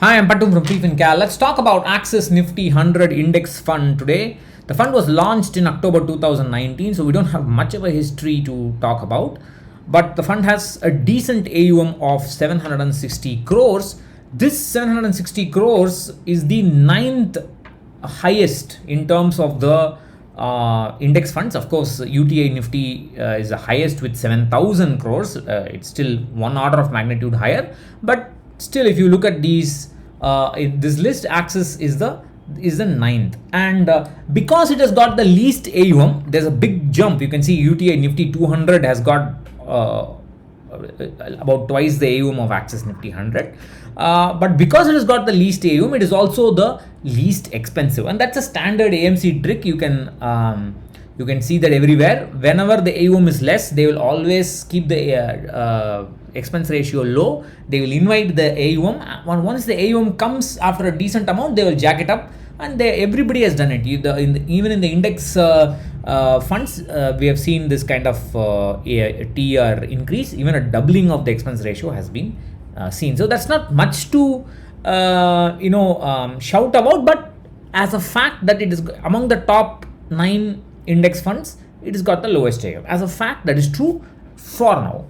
Hi, I'm Pattum from freefincal. Let's talk about Axis Nifty 100 Index Fund today. The fund was launched in October 2019, so we don't have much of a history to talk about. But the fund has a decent AUM of 760 crores. This 760 crores is the ninth highest in terms of the index funds. Of course, UTI Nifty is the highest with 7,000 crores. It's still one order of magnitude higher, but still, if you look at these, this list, Axis is the ninth, and because it has got the least AUM, there's a big jump. You can see UTI Nifty 200 has got about twice the AUM of Axis Nifty 100. But because it has got the least AUM, it is also the least expensive, and that's a standard AMC trick. You can see that everywhere. Whenever the AUM is less, they will always keep the expense ratio low. They will invite the AUM. Once the AUM comes after a decent amount, they will jack it up, and everybody has done it. Even in the index funds, we have seen this kind of TR increase. Even a doubling of the expense ratio has been seen. So that's not much to shout about, but as a fact that it is among the top 9 index funds, it has got the lowest AUM. As a fact, that is true for now.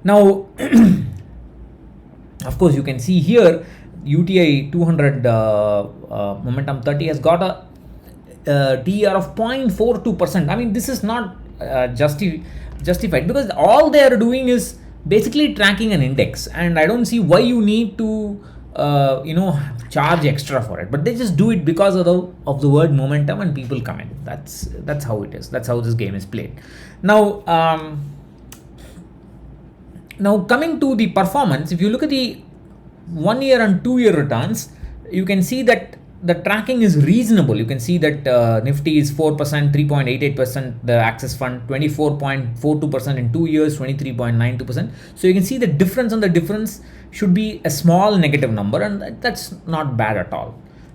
Now, of course, you can see here UTI 200 Momentum 30 has got a TR of 0.42%. I mean, this is not justified, because all they are doing is basically tracking an index, and I don't see why you need to charge extra for it. But they just do it because of the word momentum, and people come in. That's how it is. That's how this game is played. Now coming to the performance, if you look at the 1 year and 2 year returns, you can see that the tracking is reasonable. You can see that Nifty is 4%, 3.88%, the Axis Fund 24.42% in 2 years, 23.92%. So you can see the difference on the difference should be a small negative number, and that's not bad at all,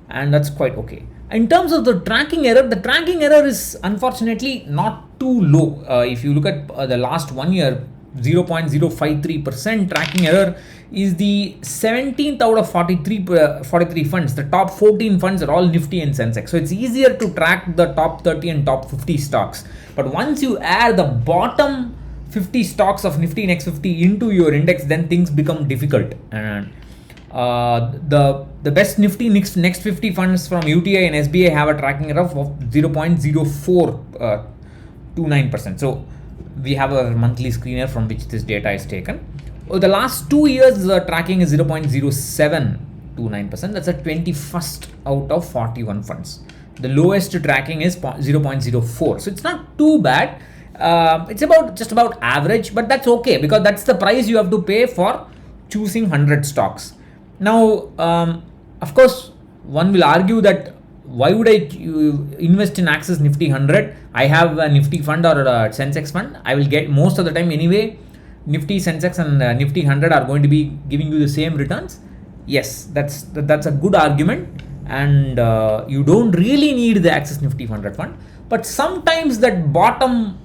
and that's quite okay. In terms of the tracking error is unfortunately not too low. If you look at the last 1 year, 0.053% tracking error is the 17th out of 43 funds. The top 14 funds are all Nifty and Sensex, so it's easier to track the top 30 and top 50 stocks. But once you add the bottom 50 stocks of Nifty Next 50 into your index, then things become difficult. And the best Nifty Next 50 funds from UTI and SBI have a tracking error of 0.0429%. So we have a monthly screener from which this data is taken. The last 2 years, the tracking is 0.0729%. That's a 21st out of 41 funds. The lowest tracking is 0.04. So it's not too bad. It's just about average, but that's okay, because that's the price you have to pay for choosing 100 stocks. Now, of course, one will argue that why would I invest in Axis Nifty 100? I have a Nifty fund or a Sensex fund. I will get most of the time anyway. Nifty, Sensex and Nifty 100 are going to be giving you the same returns. Yes, that's a good argument, and you don't really need the Axis Nifty 100 fund. But sometimes that bottom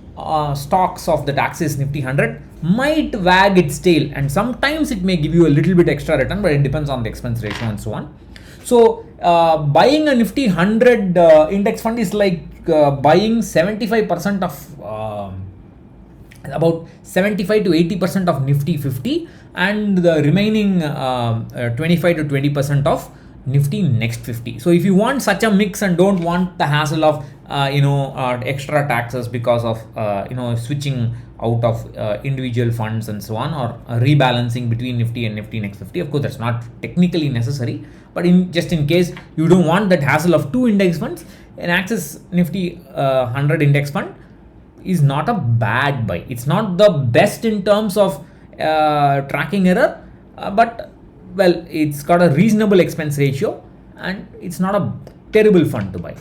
stocks of the Axis Nifty 100 might wag its tail, and sometimes it may give you a little bit extra return, but it depends on the expense ratio and so on. So buying a Nifty 100 index fund is like buying 75% of about 75 to 80% of Nifty 50, and the remaining 25 to 20% of Nifty Next 50. So if you want such a mix and don't want the hassle of extra taxes because of switching out of individual funds and so on, or rebalancing between Nifty and Nifty Next 50, of course that's not technically necessary, but just in case you don't want that hassle of 2 index funds, an Axis Nifty 100 index fund is not a bad buy. It's not the best in terms of tracking error, but well, it's got a reasonable expense ratio, and it's not a terrible fund to buy.